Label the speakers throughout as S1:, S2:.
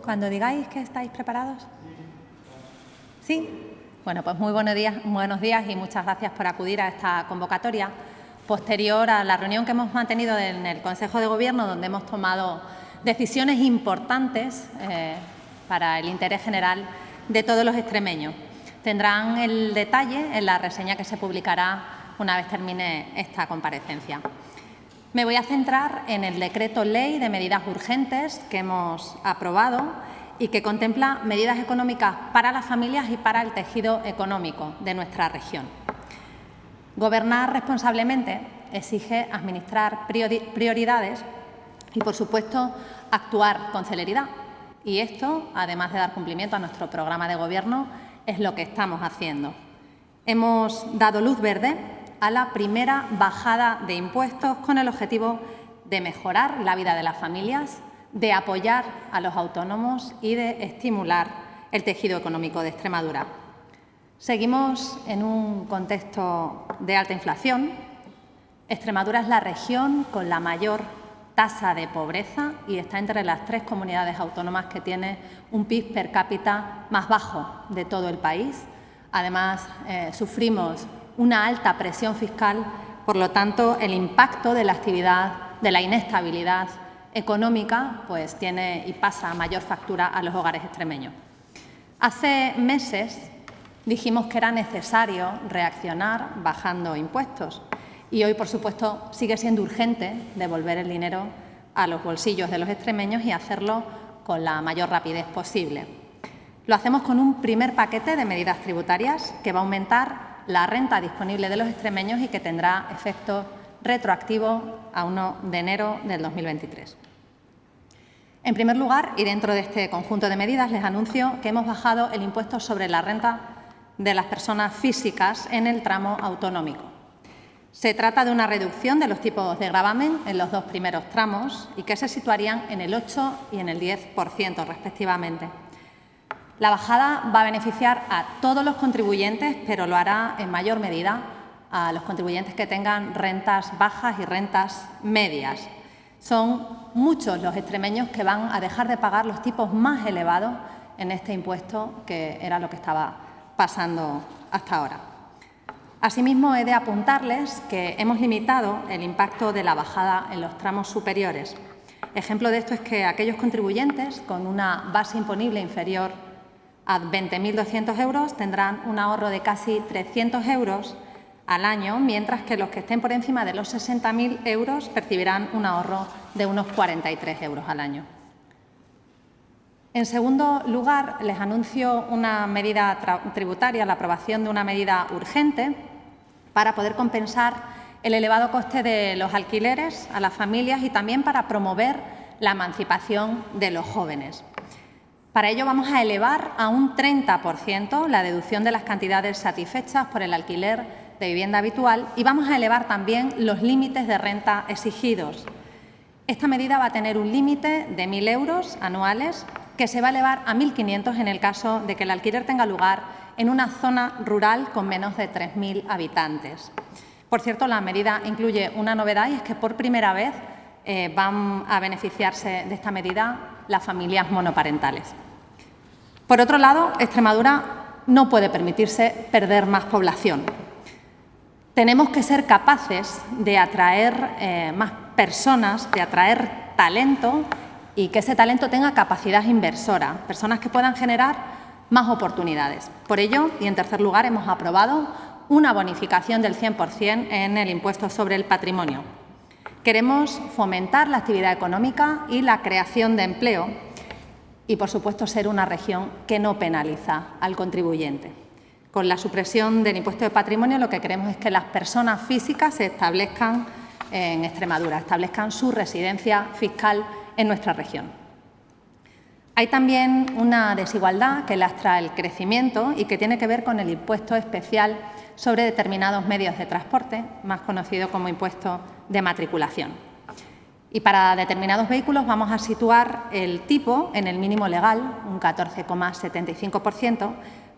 S1: Cuando digáis que estáis preparados. ¿Sí? Bueno, pues muy buenos días y muchas gracias por acudir a esta convocatoria posterior a la reunión que hemos mantenido en el Consejo de Gobierno, donde hemos tomado decisiones importantes para el interés general de todos los extremeños. Tendrán el detalle en la reseña que se publicará una vez termine esta comparecencia. Me voy a centrar en el Decreto Ley de Medidas Urgentes que hemos aprobado y que contempla medidas económicas para las familias y para el tejido económico de nuestra región. Gobernar responsablemente exige administrar prioridades y, por supuesto, actuar con celeridad. Y esto, además de dar cumplimiento a nuestro programa de Gobierno, es lo que estamos haciendo. Hemos dado luz verde a la primera bajada de impuestos con el objetivo de mejorar la vida de las familias, de apoyar a los autónomos y de estimular el tejido económico de Extremadura. Seguimos en un contexto de alta inflación. Extremadura es la región con la mayor tasa de pobreza y está entre las 3 comunidades autónomas que tiene un PIB per cápita más bajo de todo el país. Además, sufrimos una alta presión fiscal, por lo tanto, el impacto de la actividad, de la inestabilidad económica, pues tiene y pasa mayor factura a los hogares extremeños. Hace meses dijimos que era necesario reaccionar bajando impuestos y hoy, por supuesto, sigue siendo urgente devolver el dinero a los bolsillos de los extremeños y hacerlo con la mayor rapidez posible. Lo hacemos con un primer paquete de medidas tributarias que va a aumentar la renta disponible de los extremeños y que tendrá efecto retroactivo a 1 de enero del 2023. En primer lugar, y dentro de este conjunto de medidas, les anuncio que hemos bajado el impuesto sobre la renta de las personas físicas en el tramo autonómico. Se trata de una reducción de los tipos de gravamen en los 2 primeros tramos y que se situarían en el 8 y en el 10% respectivamente. La bajada va a beneficiar a todos los contribuyentes, pero lo hará en mayor medida a los contribuyentes que tengan rentas bajas y rentas medias. Son muchos los extremeños que van a dejar de pagar los tipos más elevados en este impuesto, que era lo que estaba pasando hasta ahora. Asimismo, he de apuntarles que hemos limitado el impacto de la bajada en los tramos superiores. Ejemplo de esto es que aquellos contribuyentes con una base imponible inferior a 20.200 euros tendrán un ahorro de casi 300 euros al año, mientras que los que estén por encima de los 60.000 euros percibirán un ahorro de unos 43 euros al año. En segundo lugar, les anuncio una medida tributaria, la aprobación de una medida urgente para poder compensar el elevado coste de los alquileres a las familias y también para promover la emancipación de los jóvenes. Para ello vamos a elevar a un 30% la deducción de las cantidades satisfechas por el alquiler de vivienda habitual y vamos a elevar también los límites de renta exigidos. Esta medida va a tener un límite de 1.000 euros anuales que se va a elevar a 1.500 en el caso de que el alquiler tenga lugar en una zona rural con menos de 3.000 habitantes. Por cierto, la medida incluye una novedad y es que por primera vez van a beneficiarse de esta medida las familias monoparentales. Por otro lado, Extremadura no puede permitirse perder más población. Tenemos que ser capaces de atraer más personas, de atraer talento y que ese talento tenga capacidad inversora, personas que puedan generar más oportunidades. Por ello, y en tercer lugar, hemos aprobado una bonificación del 100% en el impuesto sobre el patrimonio. Queremos fomentar la actividad económica y la creación de empleo y, por supuesto, ser una región que no penaliza al contribuyente. Con la supresión del impuesto de patrimonio, lo que queremos es que las personas físicas se establezcan en Extremadura, establezcan su residencia fiscal en nuestra región. Hay también una desigualdad que lastra el crecimiento y que tiene que ver con el impuesto especial sobre determinados medios de transporte, más conocido como impuesto de matriculación. Y para determinados vehículos vamos a situar el tipo en el mínimo legal, un 14,75%,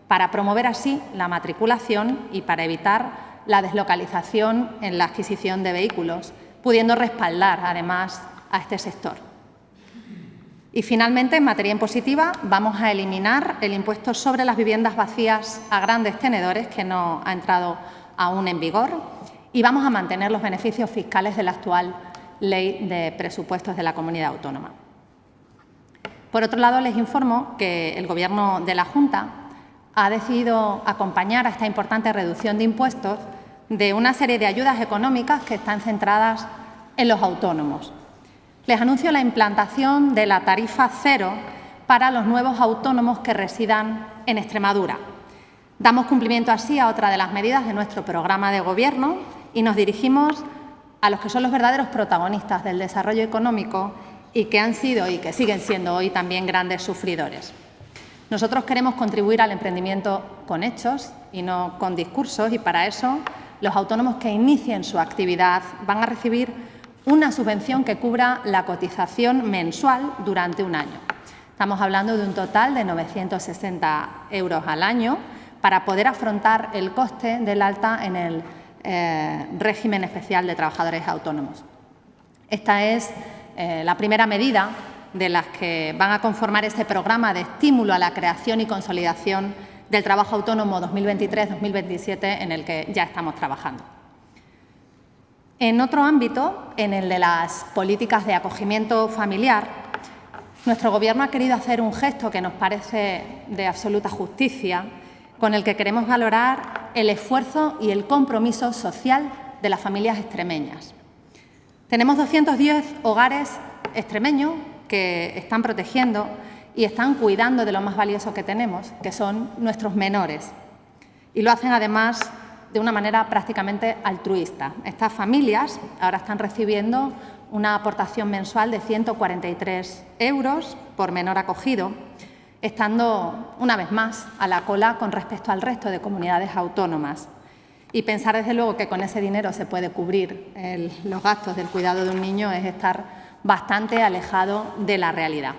S1: para promover así la matriculación y para evitar la deslocalización en la adquisición de vehículos, pudiendo respaldar además a este sector. Y, finalmente, en materia impositiva, vamos a eliminar el impuesto sobre las viviendas vacías a grandes tenedores, que no ha entrado aún en vigor, y vamos a mantener los beneficios fiscales de la actual Ley de Presupuestos de la Comunidad Autónoma. Por otro lado, les informo que el Gobierno de la Junta ha decidido acompañar a esta importante reducción de impuestos de una serie de ayudas económicas que están centradas en los autónomos. Les anuncio la implantación de la tarifa cero para los nuevos autónomos que residan en Extremadura. Damos cumplimiento así a otra de las medidas de nuestro programa de Gobierno y nos dirigimos a los que son los verdaderos protagonistas del desarrollo económico y que han sido y que siguen siendo hoy también grandes sufridores. Nosotros queremos contribuir al emprendimiento con hechos y no con discursos, y para eso los autónomos que inicien su actividad van a recibir una subvención que cubra la cotización mensual durante un año. Estamos hablando de un total de 960 € al año para poder afrontar el coste del alta en el régimen especial de trabajadores autónomos. Esta es la primera medida de las que van a conformar este programa de estímulo a la creación y consolidación del trabajo autónomo 2023-2027 en el que ya estamos trabajando. En otro ámbito, en el de las políticas de acogimiento familiar, nuestro Gobierno ha querido hacer un gesto que nos parece de absoluta justicia, con el que queremos valorar el esfuerzo y el compromiso social de las familias extremeñas. Tenemos 210 hogares extremeños que están protegiendo y están cuidando de lo más valioso que tenemos, que son nuestros menores. Y lo hacen, además, de una manera prácticamente altruista. Estas familias ahora están recibiendo una aportación mensual de 143 € por menor acogido, estando una vez más a la cola con respecto al resto de comunidades autónomas. Y pensar, desde luego, que con ese dinero se puede cubrir los gastos del cuidado de un niño es estar bastante alejado de la realidad.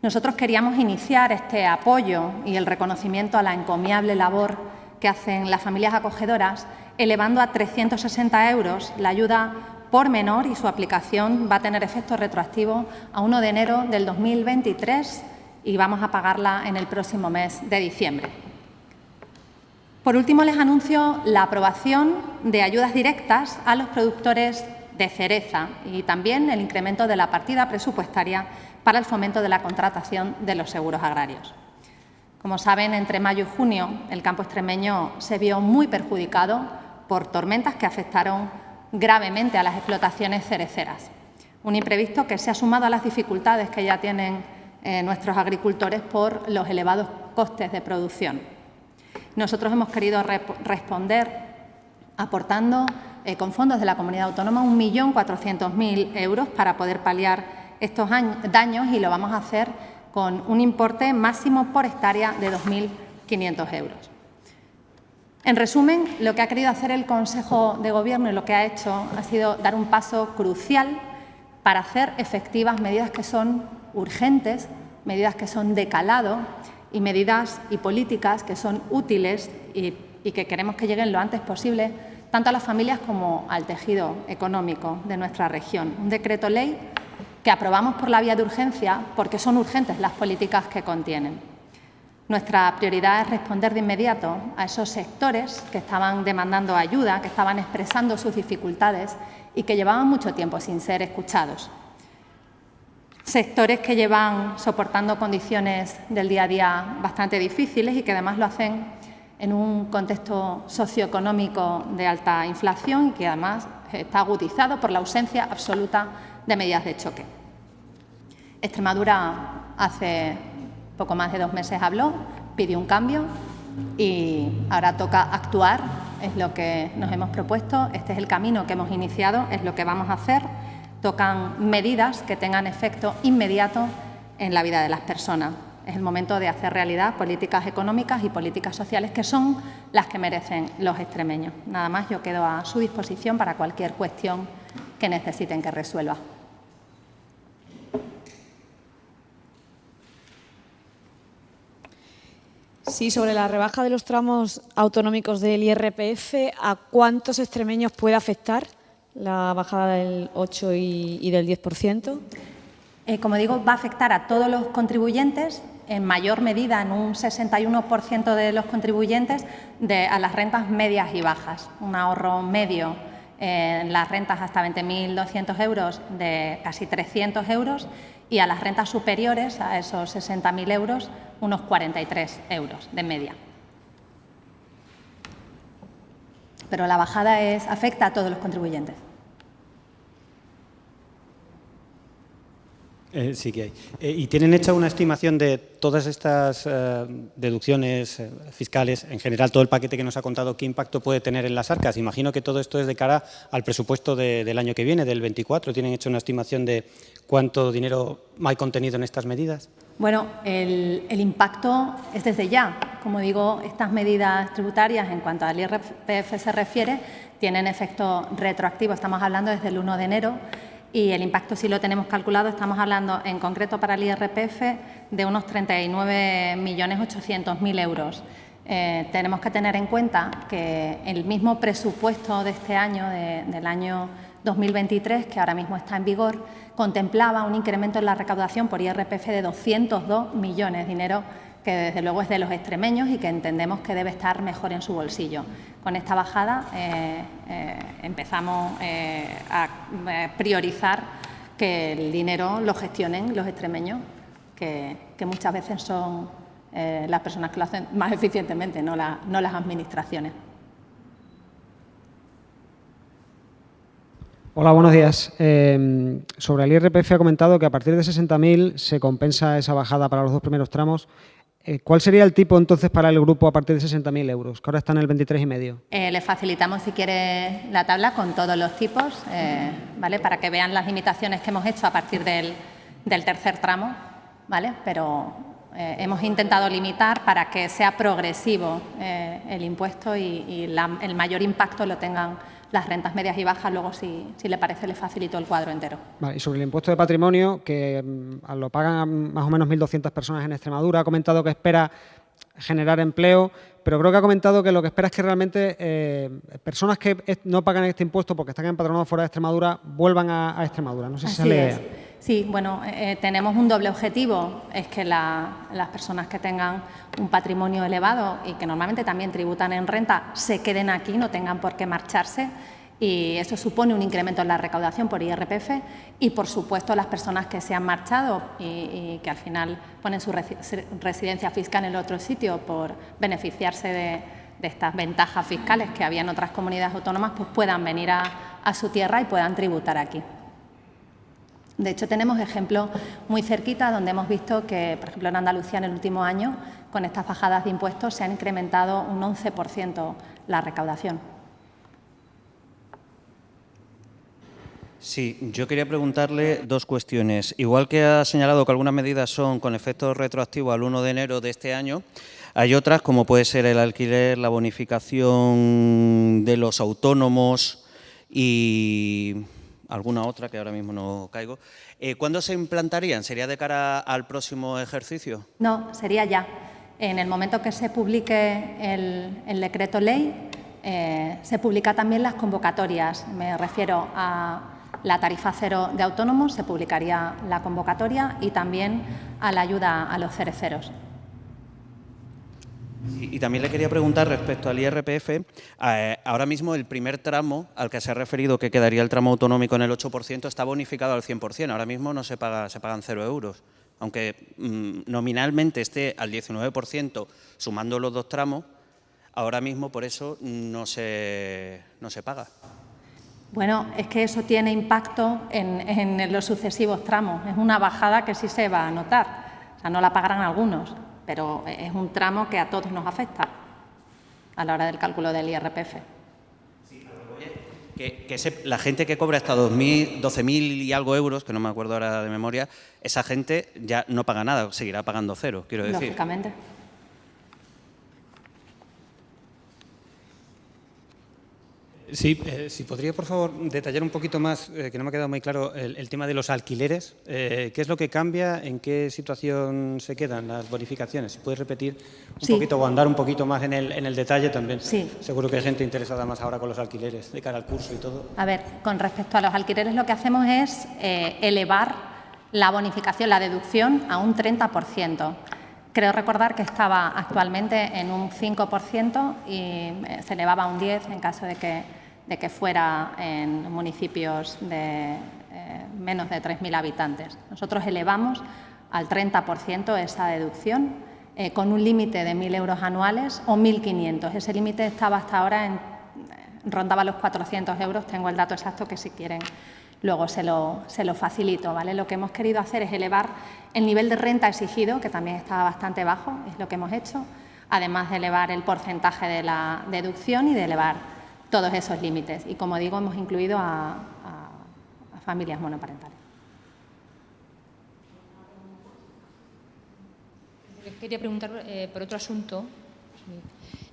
S1: Nosotros queríamos iniciar este apoyo y el reconocimiento a la encomiable labor que hacen las familias acogedoras, elevando a 360 € la ayuda por menor, y su aplicación va a tener efecto retroactivo a 1 de enero del 2023 y vamos a pagarla en el próximo mes de diciembre. Por último, les anuncio la aprobación de ayudas directas a los productores de cereza y también el incremento de la partida presupuestaria para el fomento de la contratación de los seguros agrarios. Como saben, entre mayo y junio el campo extremeño se vio muy perjudicado por tormentas que afectaron gravemente a las explotaciones cereceras. Un imprevisto que se ha sumado a las dificultades que ya tienen nuestros agricultores por los elevados costes de producción. Nosotros hemos querido responder aportando con fondos de la Comunidad Autónoma 1.400.000 € para poder paliar estos daños, y lo vamos a hacer con un importe máximo por hectárea de 2.500 €. En resumen, lo que ha querido hacer el Consejo de Gobierno y lo que ha hecho ha sido dar un paso crucial para hacer efectivas medidas que son urgentes, medidas que son de calado y medidas y políticas que son útiles y que queremos que lleguen lo antes posible tanto a las familias como al tejido económico de nuestra región. Un decreto ley que aprobamos por la vía de urgencia porque son urgentes las políticas que contienen. Nuestra prioridad es responder de inmediato a esos sectores que estaban demandando ayuda, que estaban expresando sus dificultades y que llevaban mucho tiempo sin ser escuchados. Sectores que llevan soportando condiciones del día a día bastante difíciles y que además lo hacen en un contexto socioeconómico de alta inflación y que además está agudizado por la ausencia absoluta de medidas de choque. Extremadura hace poco más de 2 meses habló, pidió un cambio y ahora toca actuar, es lo que nos hemos propuesto, este es el camino que hemos iniciado, es lo que vamos a hacer. Tocan medidas que tengan efecto inmediato en la vida de las personas. Es el momento de hacer realidad políticas económicas y políticas sociales que son las que merecen los extremeños. Nada más, yo quedo a su disposición para cualquier cuestión que necesiten que resuelva.
S2: Sí, sobre la rebaja de los tramos autonómicos del IRPF, ¿a cuántos extremeños puede afectar la bajada del 8 y del 10%?
S1: Como digo, va a afectar a todos los contribuyentes, en mayor medida, en un 61% de los contribuyentes, a las rentas medias y bajas. Un ahorro medio en las rentas hasta 20.200 euros de casi 300 euros y a las rentas superiores a esos 60.000 euros unos 43 euros de media. Pero la bajada afecta a todos los contribuyentes.
S3: Sí que hay. ¿Y tienen hecha una estimación de todas estas deducciones fiscales, en general todo el paquete que nos ha contado, qué impacto puede tener en las arcas? Imagino que todo esto es de cara al presupuesto del año que viene, del 24. ¿Tienen hecho una estimación de cuánto dinero hay contenido en estas medidas?
S1: Bueno, el impacto es desde ya. Como digo, estas medidas tributarias, en cuanto al IRPF se refiere, tienen efecto retroactivo. Estamos hablando desde el 1 de enero. Y el impacto, si lo tenemos calculado, estamos hablando en concreto para el IRPF de unos 39.800.000 euros. Tenemos que tener en cuenta que el mismo presupuesto de este año, del año 2023, que ahora mismo está en vigor, contemplaba un incremento en la recaudación por IRPF de 202 millones, dinero que desde luego es de los extremeños y que entendemos que debe estar mejor en su bolsillo. Con esta bajada empezamos a priorizar que el dinero lo gestionen los extremeños, que muchas veces son las personas que lo hacen más eficientemente, no las administraciones.
S4: Hola, buenos días. Sobre el IRPF ha comentado que a partir de 60.000 se compensa esa bajada para los dos primeros tramos. ¿Cuál sería el tipo entonces para el grupo a partir de 60.000 euros, que ahora están en el 23,5?
S1: Le facilitamos, si quiere, la tabla con todos los tipos, ¿vale? Para que vean las limitaciones que hemos hecho a partir del tercer tramo, ¿vale? Pero hemos intentado limitar para que sea progresivo el impuesto y el mayor impacto lo tengan las rentas medias y bajas. Luego, si le parece, le facilito el cuadro entero.
S4: Vale, y sobre el impuesto de patrimonio, que lo pagan más o menos 1.200 personas en Extremadura, ha comentado que espera generar empleo, pero creo que ha comentado que lo que espera es que realmente personas que no pagan este impuesto porque están empadronados fuera de Extremadura vuelvan a Extremadura. No sé si
S1: Así es. Sí, bueno, tenemos un doble objetivo, es que las personas que tengan un patrimonio elevado y que normalmente también tributan en renta se queden aquí, no tengan por qué marcharse, y eso supone un incremento en la recaudación por IRPF y, por supuesto, las personas que se han marchado y que al final ponen su residencia fiscal en otro sitio por beneficiarse de estas ventajas fiscales que había en otras comunidades autónomas, pues puedan venir a su tierra y puedan tributar aquí. De hecho, tenemos ejemplos muy cerquita donde hemos visto que, por ejemplo, en Andalucía en el último año, con estas bajadas de impuestos se han incrementado un 11% la recaudación.
S5: Sí, yo quería preguntarle dos cuestiones. Igual que ha señalado que algunas medidas son con efecto retroactivo al 1 de enero de este año, hay otras como puede ser el alquiler, la bonificación de los autónomos y alguna otra que ahora mismo no caigo. ¿Cuándo se implantarían? ¿Sería de cara al próximo ejercicio?
S1: No, sería ya. En el momento que se publique el decreto ley, se publican también las convocatorias. Me refiero a la tarifa cero de autónomos, se publicaría la convocatoria, y también a la ayuda a los cereceros.
S5: Y también le quería preguntar respecto al IRPF, ahora mismo el primer tramo al que se ha referido, que quedaría el tramo autonómico en el 8%, está bonificado al 100%. Ahora mismo no se paga, se pagan 0 euros. Aunque nominalmente esté al 19%, sumando los dos tramos, ahora mismo por eso no se paga.
S1: Bueno, es que eso tiene impacto en los sucesivos tramos. Es una bajada que sí se va a notar. O sea, no la pagarán algunos, pero es un tramo que a todos nos afecta a la hora del cálculo del IRPF.
S5: Sí, la gente que cobra hasta 12.000 y algo euros, que no me acuerdo ahora de memoria, esa gente ya no paga nada, seguirá pagando cero, quiero decir.
S1: Lógicamente.
S3: Sí, si podría, por favor, detallar un poquito más, que no me ha quedado muy claro, el tema de los alquileres. ¿Qué es lo que cambia? ¿En qué situación se quedan las bonificaciones? Si puedes repetir un poquito o andar un poquito más en el detalle también.
S1: Sí.
S3: Seguro que hay gente interesada más ahora con los alquileres, de cara al curso y todo.
S1: A ver, con respecto a los alquileres, lo que hacemos es elevar la bonificación, la deducción a un 30%. Creo recordar que estaba actualmente en un 5% y se elevaba a un 10% en caso de que fuera en municipios de menos de 3.000 habitantes. Nosotros elevamos al 30% esa deducción con un límite de 1.000 euros anuales o 1.500. Ese límite estaba hasta ahora rondaba los 400 euros. Tengo el dato exacto que si quieren luego se lo facilito, ¿vale? Lo que hemos querido hacer es elevar el nivel de renta exigido, que también estaba bastante bajo, es lo que hemos hecho, además de elevar el porcentaje de la deducción y de elevar todos esos límites. Y, como digo, hemos incluido a familias monoparentales.
S6: Quería preguntar por otro asunto.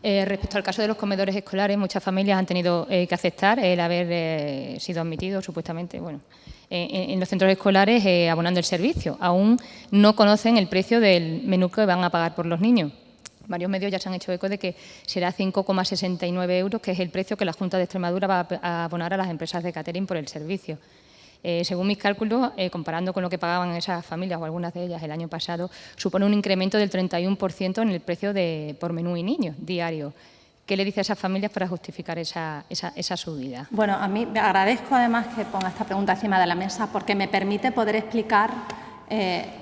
S6: Respecto al caso de los comedores escolares, muchas familias han tenido que aceptar el haber sido admitidos, supuestamente, bueno, en los centros escolares abonando el servicio. Aún no conocen el precio del menú que van a pagar por los niños. Varios medios ya se han hecho eco de que será 5,69 euros, que es el precio que la Junta de Extremadura va a abonar a las empresas de catering por el servicio. Según mis cálculos, comparando con lo que pagaban esas familias o algunas de ellas el año pasado, supone un incremento del 31% en el precio por menú y niños diario. ¿Qué le dice a esas familias para justificar esa subida?
S1: Bueno, a mí me agradezco además que ponga esta pregunta encima de la mesa porque me permite poder explicar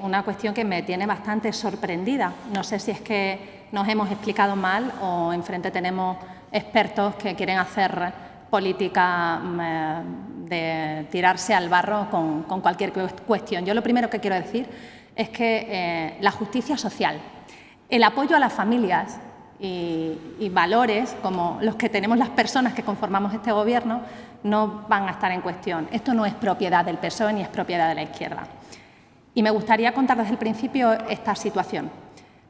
S1: una cuestión que me tiene bastante sorprendida. No sé si es que nos hemos explicado mal o enfrente tenemos expertos que quieren hacer política de tirarse al barro con cualquier cuestión. Yo lo primero que quiero decir es que la justicia social, el apoyo a las familias y valores como los que tenemos las personas que conformamos este Gobierno no van a estar en cuestión. Esto no es propiedad del PSOE ni es propiedad de la izquierda. Y me gustaría contar desde el principio esta situación.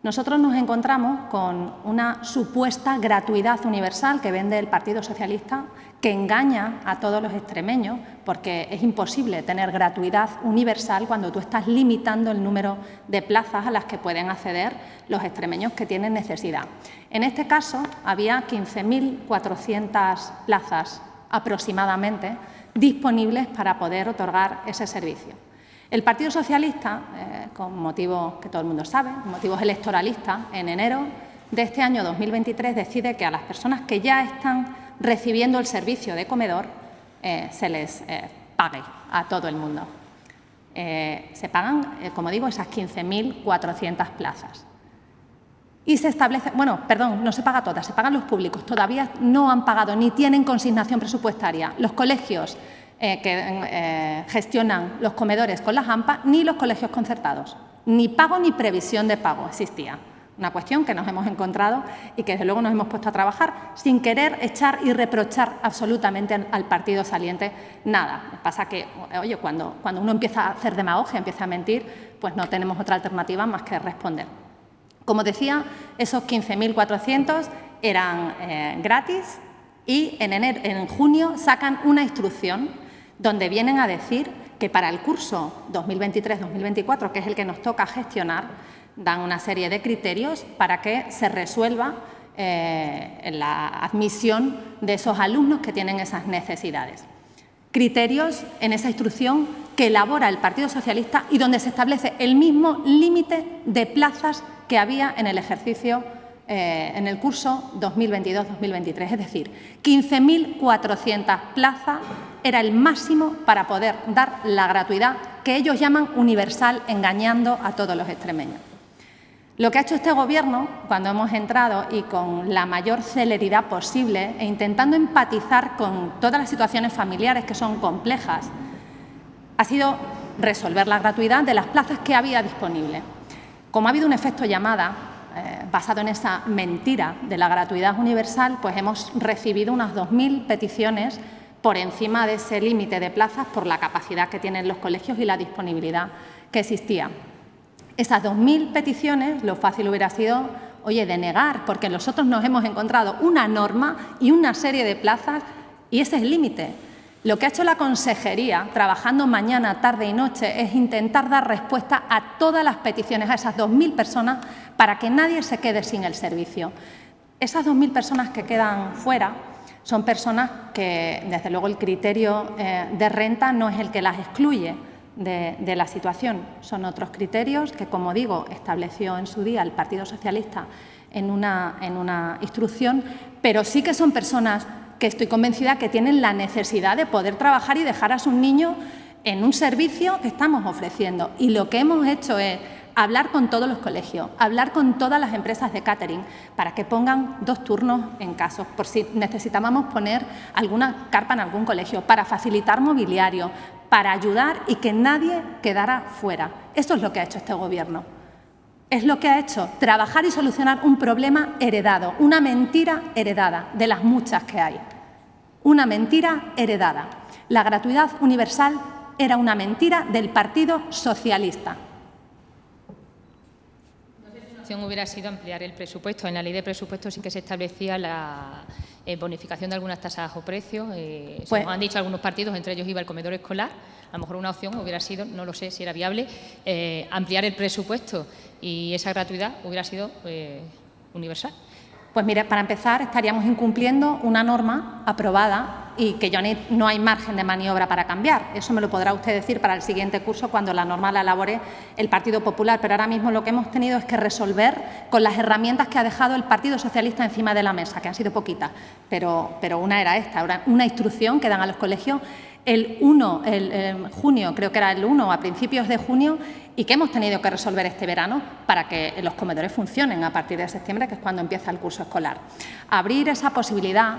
S1: Nosotros nos encontramos con una supuesta gratuidad universal que vende el Partido Socialista, que engaña a todos los extremeños, porque es imposible tener gratuidad universal cuando tú estás limitando el número de plazas a las que pueden acceder los extremeños que tienen necesidad. En este caso, había 15.400 plazas aproximadamente disponibles para poder otorgar ese servicio. El Partido Socialista, con motivos que todo el mundo sabe, motivos electoralistas, en enero de este año 2023 decide que a las personas que ya están recibiendo el servicio de comedor se les pague a todo el mundo. Se pagan, como digo, esas 15.400 plazas. Y se establece, bueno, perdón, no se paga todas, se pagan los públicos. Todavía no han pagado ni tienen consignación presupuestaria los colegios que gestionan los comedores con las AMPA, ni los colegios concertados. Ni pago ni previsión de pago existía. Una cuestión que nos hemos encontrado y que desde luego nos hemos puesto a trabajar sin querer echar y reprochar absolutamente al partido saliente nada. Pasa que, oye, cuando uno empieza a hacer demagogia, empieza a mentir, pues no tenemos otra alternativa más que responder. Como decía, esos 15.400 eran gratis y en junio sacan una instrucción donde vienen a decir que para el curso 2023-2024, que es el que nos toca gestionar, dan una serie de criterios para que se resuelva la admisión de esos alumnos que tienen esas necesidades. Criterios en esa instrucción que elabora el Partido Socialista y donde se establece el mismo límite de plazas que había en el ejercicio en el curso 2022-2023, es decir, 15.400 plazas era el máximo para poder dar la gratuidad que ellos llaman universal, engañando a todos los extremeños. Lo que ha hecho este Gobierno, cuando hemos entrado y con la mayor celeridad posible e intentando empatizar con todas las situaciones familiares que son complejas, ha sido resolver la gratuidad de las plazas que había disponibles. Como ha habido un efecto llamada, basado en esa mentira de la gratuidad universal, pues hemos recibido unas 2.000 peticiones por encima de ese límite de plazas por la capacidad que tienen los colegios y la disponibilidad que existía. Esas 2.000 peticiones, lo fácil hubiera sido, oye, denegar, porque nosotros nos hemos encontrado una norma y una serie de plazas y ese es el límite. Lo que ha hecho la Consejería, trabajando mañana, tarde y noche, es intentar dar respuesta a todas las peticiones, a esas 2.000 personas, para que nadie se quede sin el servicio. Esas 2.000 personas que quedan fuera son personas que, desde luego, el criterio de renta no es el que las excluye de la situación. Son otros criterios que, como digo, estableció en su día el Partido Socialista en una instrucción, pero sí que son personas que estoy convencida que tienen la necesidad de poder trabajar y dejar a sus niños en un servicio que estamos ofreciendo. Y lo que hemos hecho es hablar con todos los colegios, hablar con todas las empresas de catering para que pongan 2 turnos en casos, por si necesitábamos poner alguna carpa en algún colegio, para facilitar mobiliario, para ayudar y que nadie quedara fuera. Eso es lo que ha hecho este Gobierno. Es lo que ha hecho, trabajar y solucionar un problema heredado, una mentira heredada, de las muchas que hay. Una mentira heredada. La gratuidad universal era una mentira del Partido Socialista.
S6: La opción hubiera sido ampliar el presupuesto. En la ley de presupuestos sí que se establecía la bonificación de algunas tasas o precios.
S1: Pues,
S6: como han dicho algunos partidos, entre ellos iba el comedor escolar. A lo mejor una opción hubiera sido, no lo sé si era viable, ampliar el presupuesto y esa gratuidad hubiera sido universal.
S1: Pues mire, para empezar estaríamos incumpliendo una norma aprobada y que ya no hay margen de maniobra para cambiar. Eso me lo podrá usted decir para el siguiente curso cuando la norma la elabore el Partido Popular. Pero ahora mismo lo que hemos tenido es que resolver con las herramientas que ha dejado el Partido Socialista encima de la mesa, que han sido poquitas, pero una era esta, una instrucción que dan a los colegios el junio, creo que era el 1, a principios de junio, y que hemos tenido que resolver este verano para que los comedores funcionen a partir de septiembre, que es cuando empieza el curso escolar. Abrir esa posibilidad,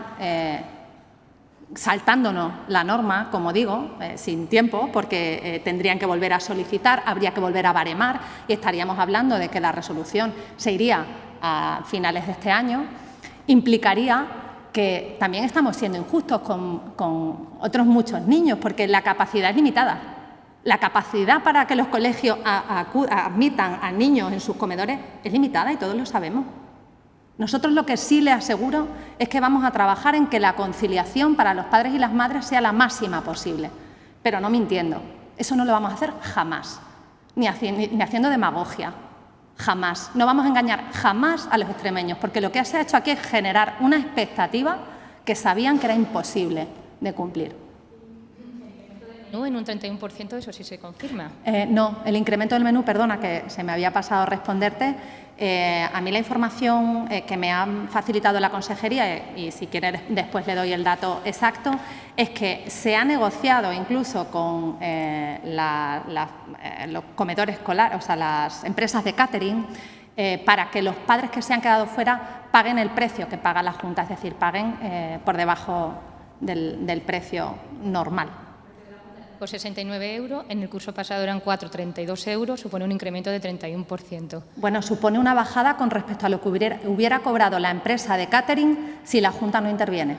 S1: saltándonos la norma, como digo, sin tiempo, porque tendrían que volver a solicitar, habría que volver a baremar y estaríamos hablando de que la resolución se iría a finales de este año, implicaría que también estamos siendo injustos con otros muchos niños, porque la capacidad es limitada. La capacidad para que los colegios admitan a niños en sus comedores es limitada y todos lo sabemos. Nosotros lo que sí les aseguro es que vamos a trabajar en que la conciliación para los padres y las madres sea la máxima posible, pero no mintiendo. Eso no lo vamos a hacer jamás, ni haciendo demagogia. Jamás. No vamos a engañar jamás a los extremeños, porque lo que se ha hecho aquí es generar una expectativa que sabían que era imposible de cumplir.
S6: ¿No? En un 31%, eso sí se confirma.
S1: No, el incremento del menú, perdona, que se me había pasado a responderte. A mí la información que me han facilitado la consejería, y si quieres después le doy el dato exacto, es que se ha negociado incluso con los comedores escolares, o sea, las empresas de catering, para que los padres que se han quedado fuera paguen el precio que paga la Junta, es decir, paguen por debajo del precio normal.
S6: Por 69 euros, en el curso pasado eran 4,32 euros, supone un incremento de 31%.
S1: Bueno, supone una bajada con respecto a lo que hubiera cobrado la empresa de catering si la Junta no interviene.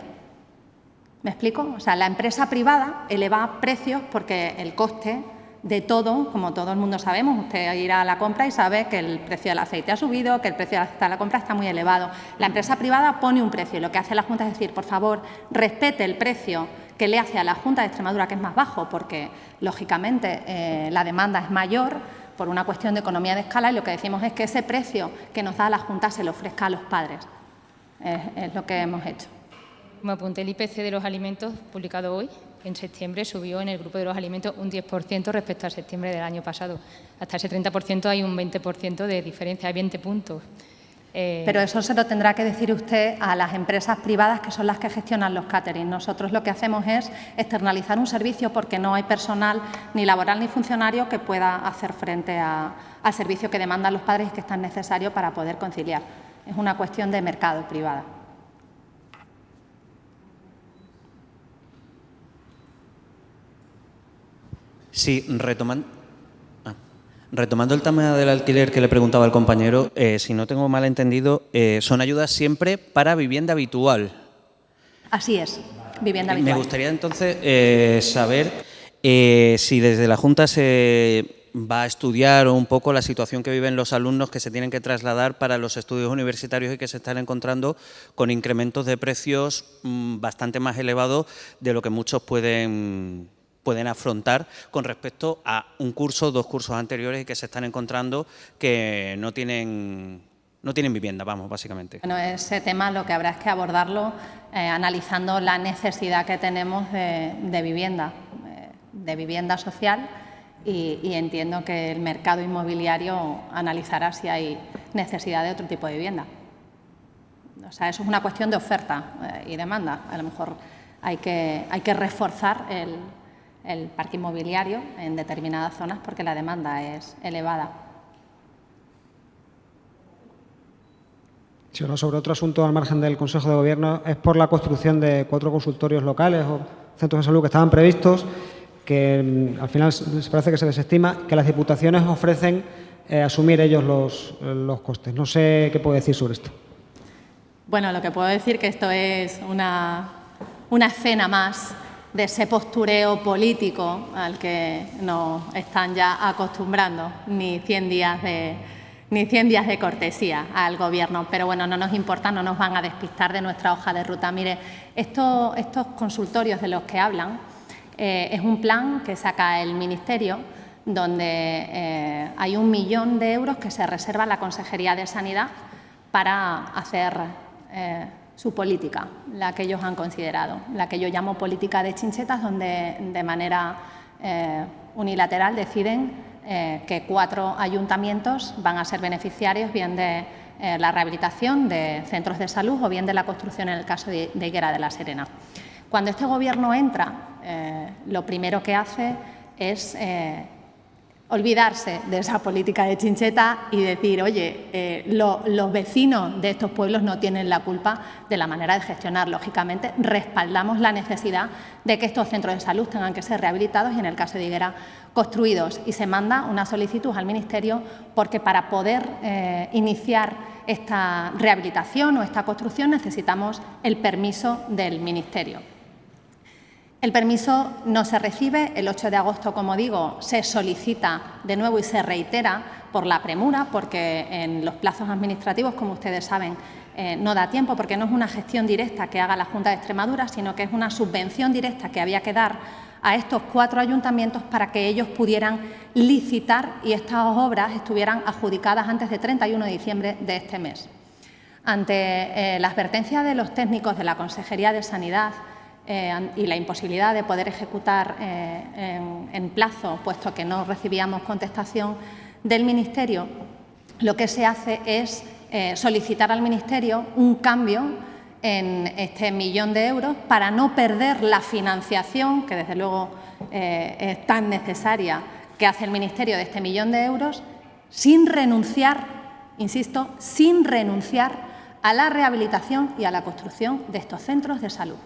S1: ¿Me explico? O sea, la empresa privada eleva precios porque el coste de todo, como todo el mundo sabemos, usted irá a la compra y sabe que el precio del aceite ha subido, que el precio de la compra está muy elevado. La empresa privada pone un precio y lo que hace la Junta es decir, por favor, respete el precio que le hace a la Junta de Extremadura, que es más bajo, porque, lógicamente, la demanda es mayor por una cuestión de economía de escala y lo que decimos es que ese precio que nos da la Junta se le ofrezca a los padres. Es lo que hemos hecho.
S6: Como apunté, el IPC de los alimentos, publicado hoy, en septiembre, subió en el grupo de los alimentos un 10% respecto a septiembre del año pasado. Hasta ese 30% hay un 20% de diferencia, hay 20 puntos.
S1: Pero eso se lo tendrá que decir usted a las empresas privadas que son las que gestionan los catering. Nosotros lo que hacemos es externalizar un servicio porque no hay personal ni laboral ni funcionario que pueda hacer frente al servicio que demandan los padres y que es tan necesario para poder conciliar. Es una cuestión de mercado privada.
S5: Sí, retomando el tema del alquiler que le preguntaba el compañero, si no tengo mal entendido, son ayudas siempre para vivienda habitual.
S1: Así es, vivienda habitual.
S5: Me gustaría entonces saber si desde la Junta se va a estudiar un poco la situación que viven los alumnos que se tienen que trasladar para los estudios universitarios y que se están encontrando con incrementos de precios bastante más elevados de lo que muchos pueden afrontar con respecto a un curso, 2 cursos anteriores y que se están encontrando que no tienen vivienda, vamos, básicamente.
S1: Bueno, ese tema lo que habrá es que abordarlo analizando la necesidad que tenemos de vivienda social y entiendo que el mercado inmobiliario analizará si hay necesidad de otro tipo de vivienda. O sea, eso es una cuestión de oferta y demanda. A lo mejor hay que reforzar el parque inmobiliario en determinadas zonas porque la demanda es elevada.
S4: Si no, sobre otro asunto al margen del Consejo de Gobierno, es por la construcción de 4 consultorios locales o centros de salud que estaban previstos, que al final se parece que se desestima, que las diputaciones ofrecen asumir ellos los costes. No sé qué puedo decir sobre esto.
S1: Bueno, lo que puedo decir es que esto es una escena más de ese postureo político al que nos están ya acostumbrando, ni 100 días de cortesía al Gobierno. Pero bueno, no nos importa, no nos van a despistar de nuestra hoja de ruta. Mire, estos consultorios de los que hablan es un plan que saca el Ministerio donde hay 1 millón de euros que se reserva la Consejería de Sanidad para hacer su política, la que ellos han considerado, la que yo llamo política de chinchetas, donde de manera unilateral deciden que 4 ayuntamientos van a ser beneficiarios bien de la rehabilitación de centros de salud o bien de la construcción en el caso de Higuera de la Serena. Cuando este Gobierno entra, lo primero que hace es olvidarse de esa política de chincheta y decir, oye, los vecinos de estos pueblos no tienen la culpa de la manera de gestionar. Lógicamente, respaldamos la necesidad de que estos centros de salud tengan que ser rehabilitados y, en el caso de Higuera, construidos. Y se manda una solicitud al Ministerio porque para poder iniciar esta rehabilitación o esta construcción necesitamos el permiso del Ministerio. El permiso no se recibe, el 8 de agosto, como digo, se solicita de nuevo y se reitera por la premura, porque en los plazos administrativos, como ustedes saben, no da tiempo, porque no es una gestión directa que haga la Junta de Extremadura, sino que es una subvención directa que había que dar a estos 4 ayuntamientos para que ellos pudieran licitar y estas obras estuvieran adjudicadas antes de 31 de diciembre de este mes. Ante la advertencia de los técnicos de la Consejería de Sanidad y la imposibilidad de poder ejecutar en plazo, puesto que no recibíamos contestación del Ministerio, lo que se hace es solicitar al Ministerio un cambio en este 1 millón de euros para no perder la financiación, que desde luego es tan necesaria, que hace el Ministerio de este 1 millón de euros, sin renunciar, insisto, sin renunciar a la rehabilitación y a la construcción de estos centros de salud.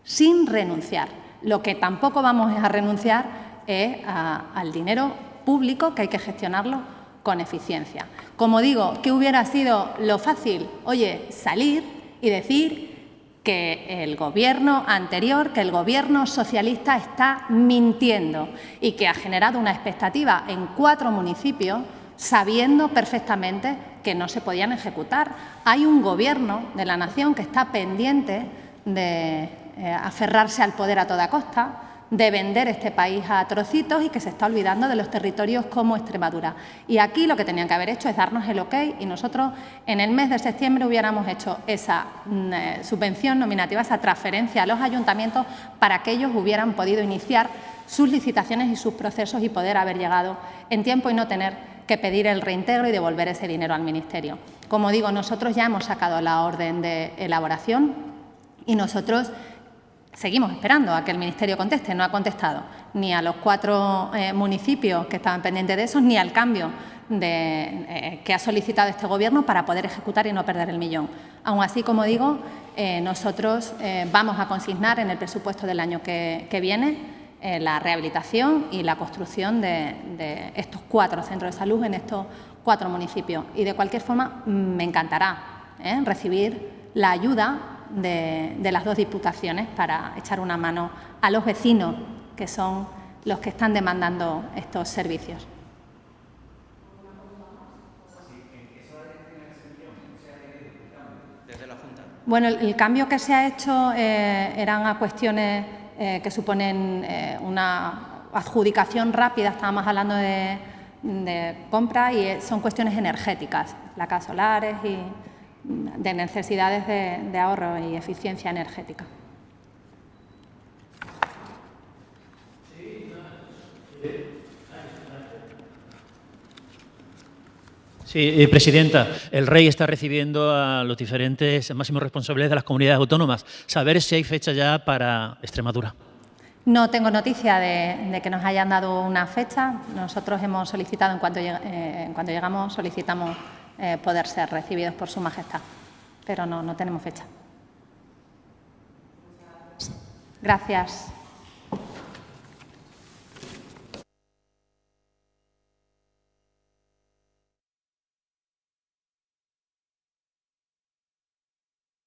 S1: Sin renunciar. Lo que tampoco vamos a renunciar es al dinero público, que hay que gestionarlo con eficiencia. Como digo, ¿qué hubiera sido lo fácil? Oye, salir y decir que el Gobierno anterior, que el Gobierno socialista está mintiendo y que ha generado una expectativa en 4 municipios sabiendo perfectamente que no se podían ejecutar. Hay un Gobierno de la nación que está pendiente de aferrarse al poder a toda costa, de vender este país a trocitos y que se está olvidando de los territorios como Extremadura. Y aquí lo que tenían que haber hecho es darnos el ok y nosotros en el mes de septiembre hubiéramos hecho esa subvención nominativa, esa transferencia a los ayuntamientos para que ellos hubieran podido iniciar sus licitaciones y sus procesos y poder haber llegado en tiempo y no tener que pedir el reintegro y devolver ese dinero al Ministerio. Como digo, nosotros ya hemos sacado la orden de elaboración y nosotros seguimos esperando a que el Ministerio conteste. No ha contestado ni a los 4 municipios que estaban pendientes de eso, ni al cambio que ha solicitado este Gobierno para poder ejecutar y no perder el 1 millón. Aún así, como digo, nosotros vamos a consignar en el presupuesto del año que viene la rehabilitación y la construcción de estos 4 centros de salud en estos 4 municipios. Y de cualquier forma, me encantará recibir la ayuda de las 2 diputaciones para echar una mano a los vecinos, que son los que están demandando estos servicios.
S5: Desde la Junta.
S1: Bueno, el cambio que se ha hecho eran a cuestiones que suponen una adjudicación rápida, estábamos hablando de compra y son cuestiones energéticas, placas solares y de necesidades de ahorro y eficiencia energética.
S7: Sí, Presidenta, el Rey está recibiendo a los diferentes máximos responsables de las comunidades autónomas. Saber si hay fecha ya para Extremadura.
S1: No tengo noticia de que nos hayan dado una fecha. Nosotros hemos solicitado, en cuanto llegamos, solicitamos poder ser recibidos por Su Majestad, pero no tenemos fecha. Gracias.